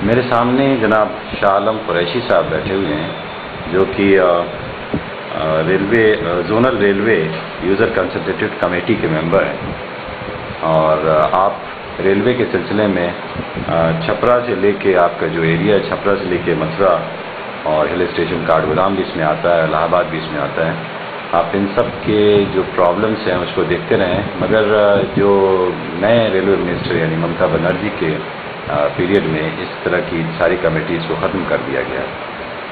मेरे सामने जनाब शाह आलम कुरैशी साहब बैठे हुए हैं, जो कि zonal railway user consultative committee के मेंबर हैं। और आप रेलवे के सिलसिले में छपरा से लेके आपका जो एरिया है, छपरा से लेके मथुरा और हिल स्टेशन काठगोदाम भी इसमें आता है, इलाहाबाद भी इसमें आता है। आप इन सब के जो प्रॉब्लम्स हैं उसको देखते रहें। मगर जो नए रेलवे मिनिस्टर यानी ममता बनर्जी के पीरियड में इस तरह की सारी कमेटीज़ को ख़त्म कर दिया गया।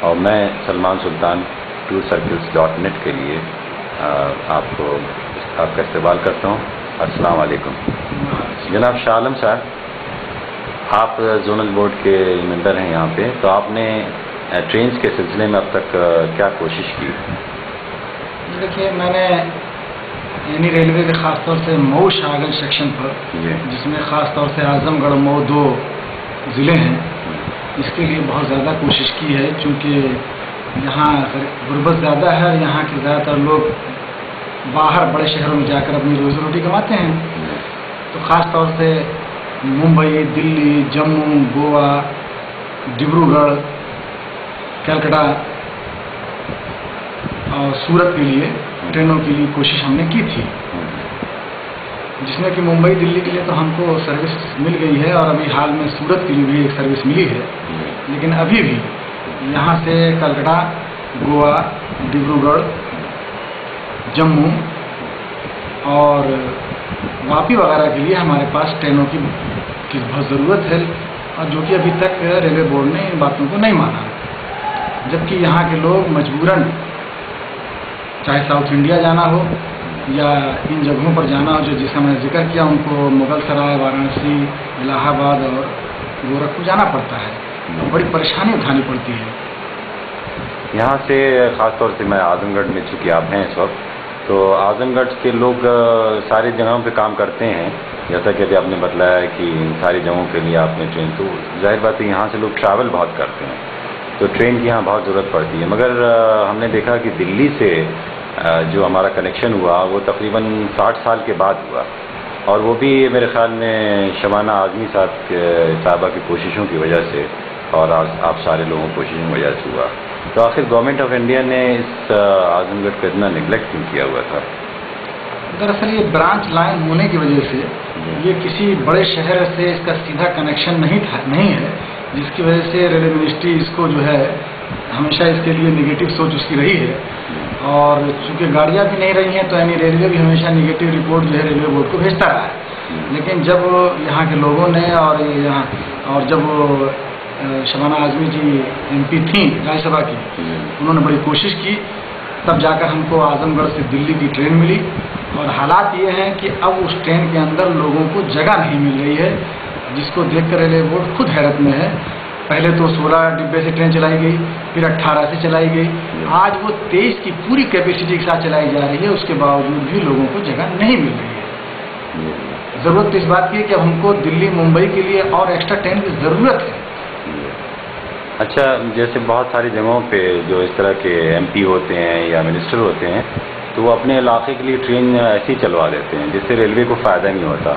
और मैं सलमान सुल्तान tourcircles.net के लिए आपका इस्तेमाल करता हूँ। अस्सलाम वालेकुम। जनाब शाह आलम साहब, आप जोनल बोर्ड के मेंबर हैं यहाँ पे, तो आपने ट्रेन्स के सिलसिले में अब तक क्या कोशिश की? देखिए, मैंने यानी रेलवे के ख़ास तौर से मऊ शाहगंज सेक्शन पर, जिसमें ख़ास तौर से आजमगढ़ मऊ 2 ज़िले हैं, इसके लिए बहुत ज़्यादा कोशिश की है। चूँकि यहाँ गुर्बत ज़्यादा है और यहाँ के ज़्यादातर लोग बाहर बड़े शहरों में जाकर अपनी रोज़ी रोटी कमाते हैं। तो ख़ास तौर से मुंबई, दिल्ली, जम्मू, गोवा, डिब्रूगढ़, कलकत्ता और सूरत के लिए ट्रेनों के लिए कोशिश हमने की थी, जिसमें कि मुंबई दिल्ली के लिए तो हमको सर्विस मिल गई है और अभी हाल में सूरत के लिए भी एक सर्विस मिली है। लेकिन अभी भी यहाँ से कलकत्ता, गोवा, डिब्रूगढ़, जम्मू और वापी वगैरह के लिए हमारे पास ट्रेनों की बहुत ज़रूरत है, और जो कि अभी तक रेलवे बोर्ड ने इन बातों को नहीं माना। जबकि यहाँ के लोग मजबूरन चाहे साउथ इंडिया जाना हो या इन जगहों पर जाना हो जो जिसका मैंने जिक्र किया, उनको मुगल सराय, वाराणसी, इलाहाबाद और गोरखपुर जाना पड़ता है। बड़ी परेशानी उठानी पड़ती है। यहाँ से ख़ास तौर से मैं आजमगढ़ में, चूँकि आप हैं इस वक्त, तो आजमगढ़ के लोग सारी जगहों पे काम करते हैं। जैसा कि अभी आपने बताया कि इन सारी जगहों के लिए आपने ट्रेन, तो जाहिर बात है यहाँ से लोग ट्रैवल बहुत करते हैं, तो ट्रेन की यहाँ बहुत ज़रूरत पड़ती है। मगर हमने देखा कि दिल्ली से जो हमारा कनेक्शन हुआ वो तकरीबन 60 साल के बाद हुआ, और वो भी मेरे ख़्याल में शबाना आज़मी साहबा की कोशिशों की वजह से और आप सारे लोगों की कोशिशों की वजह से हुआ। तो आखिर गवर्नमेंट ऑफ इंडिया ने इस आज़मगढ़ को इतना निगलेक्ट क्यों किया हुआ था? दरअसल ये ब्रांच लाइन होने की वजह से ये किसी बड़े शहर से इसका सीधा कनेक्शन नहीं है, जिसकी वजह से रेलवे मिनिस्ट्री इसको जो है हमेशा इसके लिए निगेटिव सोच उसकी रही है। और चूँकि गाड़ियाँ भी नहीं रही हैं, तो यानी रेलवे भी हमेशा निगेटिव रिपोर्ट जो है रेलवे बोर्ड को भेजता रहा है। लेकिन जब यहाँ के लोगों ने और जब शबाना आज़मी जी MP थी राज्यसभा की, उन्होंने बड़ी कोशिश की, तब जाकर हमको आजमगढ़ से दिल्ली की ट्रेन मिली। और हालात ये हैं कि अब उस ट्रेन के अंदर लोगों को जगह नहीं मिल रही है, जिसको देखकर रेलवे बोर्ड खुद हैरत में है। पहले तो 16 डिब्बे से ट्रेन चलाई गई, फिर 18 से चलाई गई, आज वो 23 की पूरी कैपेसिटी के साथ चलाई जा रही है। उसके बावजूद भी लोगों को जगह नहीं मिल रही है। ज़रूरत इस बात की है कि हमको दिल्ली, मुंबई के लिए और एक्स्ट्रा ट्रेन की ज़रूरत है। अच्छा, जैसे बहुत सारी जगहों पे जो इस तरह के MP होते हैं या मिनिस्टर होते हैं, तो वो अपने इलाके के लिए ट्रेन ऐसे ही चलवा देते हैं, जिससे रेलवे को फ़ायदा नहीं होता।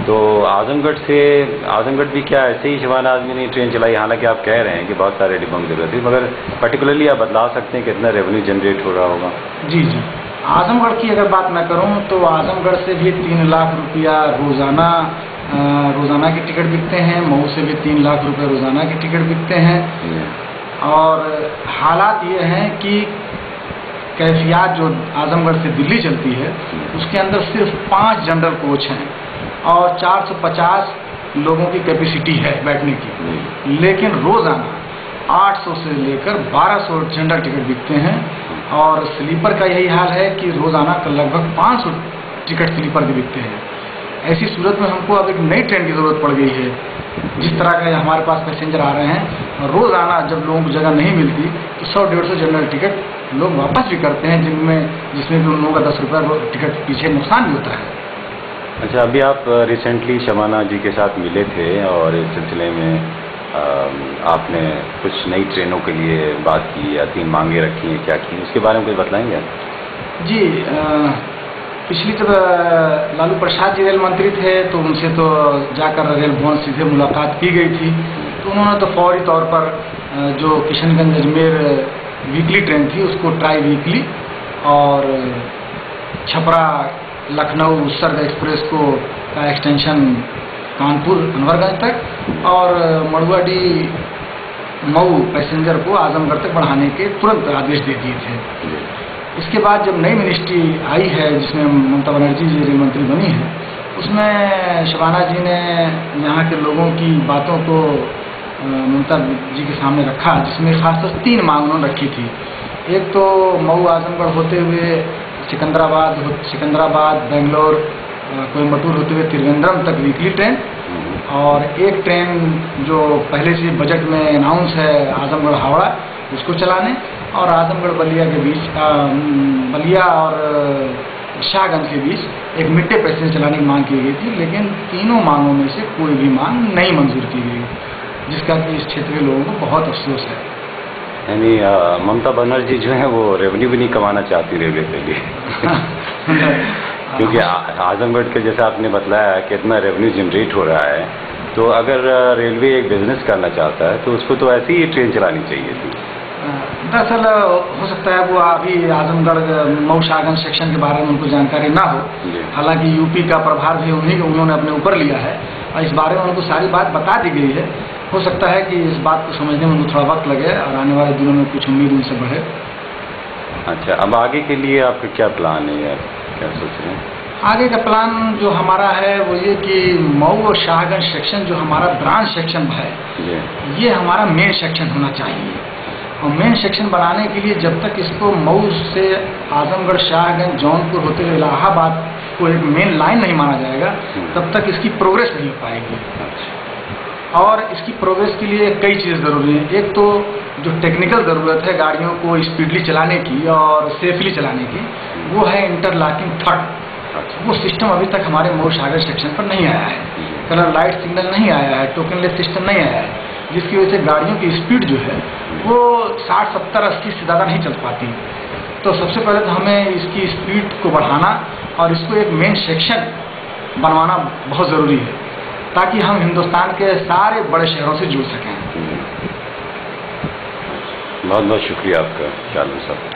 तो आजमगढ़ भी क्या ऐसे ही शबाना आज़मी ने ट्रेन चलाई? हालांकि आप कह रहे हैं कि बहुत सारे डिब्बों की ज़रूरत है, मगर पर्टिकुलरली आप बतला सकते हैं कितना रेवेन्यू जनरेट हो रहा होगा? जी, आजमगढ़ की अगर बात मैं करूं तो आजमगढ़ से भी 3 लाख रुपया रोज़ाना की टिकट बिकते हैं। मऊ से भी 3 लाख रुपये रोज़ाना की टिकट बिकते हैं। और हालात ये हैं कि कैफियत जो आजमगढ़ से दिल्ली चलती है, उसके अंदर सिर्फ 5 जनरल कोच हैं और 450 लोगों की कैपेसिटी है बैठने की। लेकिन रोज़ाना 800 से लेकर 1200 जनरल टिकट बिकते हैं, और स्लीपर का यही हाल है कि रोज़ाना लगभग 500 टिकट स्लीपर के बिकते हैं। ऐसी सूरत में हमको अब एक नई ट्रेन की ज़रूरत पड़ गई है। जिस तरह का हमारे पास पैसेंजर आ रहे हैं, रोज़ाना जब लोगों को जगह नहीं मिलती तो 100-150 जनरल टिकट लोग वापस भी करते हैं, जिसमें भी उन लोगों का 10 रुपये टिकट पीछे नुकसान भी होता है। अच्छा, अभी आप रिसेंटली शबाना जी के साथ मिले थे और इस सिलसिले में आपने कुछ नई ट्रेनों के लिए बात की या 3 मांगे रखी हैं, क्या की, उसके बारे में कुछ बताएंगे? जी, पिछली जब लालू प्रसाद जी रेल मंत्री थे तो उनसे तो जाकर रेल भवन सीधे मुलाकात की गई थी। तो उन्होंने तो फौरी तौर पर जो किशनगंज अजमेर वीकली ट्रेन थी उसको ट्राई वीकली, और छपरा लखनऊ उत्सर्ग एक्सप्रेस को का एक्सटेंशन कानपुर अनवरगंज तक, और मड़ुआडी मऊ पैसेंजर को आजमगढ़ तक बढ़ाने के तुरंत आदेश दे दिए थे। इसके बाद जब नई मिनिस्ट्री आई है जिसमें ममता बनर्जी जी रेल मंत्री बनी है, उसमें शबाना जी ने यहाँ के लोगों की बातों को ममता जी के सामने रखा, जिसमें खासतौर 3 मांग उन्होंने रखी थी। एक तो मऊ आजमगढ़ होते हुए सिकंदराबाद बेंगलोर कोयम्बटूर होते हुए त्रिवेंद्रम तक वीकली ट्रेन, और एक ट्रेन जो पहले से बजट में अनाउंस है आजमगढ़ हावड़ा उसको चलाने, और आजमगढ़ बलिया के बीच बलिया और शाहगंज के बीच एक मिड डे पैसेंजर चलाने की मांग की गई थी। लेकिन तीनों मांगों में से कोई भी मांग नहीं मंजूर की गई, जिसका कि इस क्षेत्र के लोगों को बहुत अफसोस है। यानी ममता बनर्जी जो है वो रेवेन्यू भी नहीं कमाना चाहती रेलवे के लिए क्योंकि आजमगढ़ के जैसा आपने बताया कि इतना रेवेन्यू जनरेट हो रहा है, तो अगर रेलवे एक बिजनेस करना चाहता है तो उसको तो ऐसी ही ट्रेन चलानी चाहिए थी। दरअसल हो सकता है वो अभी आजमगढ़ मऊ शाहगंज सेक्शन के बारे में उनको जानकारी ना हो, हालांकि यूपी का प्रभार भी उन्होंने अपने ऊपर लिया है और इस बारे में उनको सारी बात बता दी गई है। हो सकता है कि इस बात को समझने में उनको थोड़ा वक्त लगे और आने वाले दिनों में कुछ उम्मीद उनसे बढ़े। अच्छा, अब आगे के लिए आपका क्या प्लान है यार, क्या सोच रहे हैं? आगे का प्लान जो हमारा है वो ये कि मऊ और शाहगंज सेक्शन जो हमारा ब्रांच सेक्शन है ये हमारा मेन सेक्शन होना चाहिए, और मेन सेक्शन बनाने के लिए जब तक इसको मऊ से आजमगढ़ शाहगंज जौनपुर होते हुए इलाहाबाद को एक मेन लाइन नहीं माना जाएगा तब तक इसकी प्रोग्रेस नहीं हो पाएगी। और इसकी प्रोग्रेस के लिए कई चीज़ ज़रूरी है। एक तो जो टेक्निकल ज़रूरत है गाड़ियों को स्पीडली चलाने की और सेफली चलाने की, वो है इंटरलॉकिंग थर्ड। वो सिस्टम अभी तक हमारे मऊ शाहगंज सेक्शन पर नहीं आया है, कलर लाइट सिग्नल नहीं आया है, टोकनलेस सिस्टम नहीं आया है, जिसकी वजह से गाड़ियों की स्पीड जो है वो 60, 70, 80 से ज़्यादा नहीं चल पाती। तो सबसे पहले तो हमें इसकी स्पीड को बढ़ाना और इसको एक मेन सेक्शन बनवाना बहुत ज़रूरी है, ताकि हम हिंदुस्तान के सारे बड़े शहरों से जुड़ सकें। बहुत बहुत शुक्रिया आपका चालू साहब।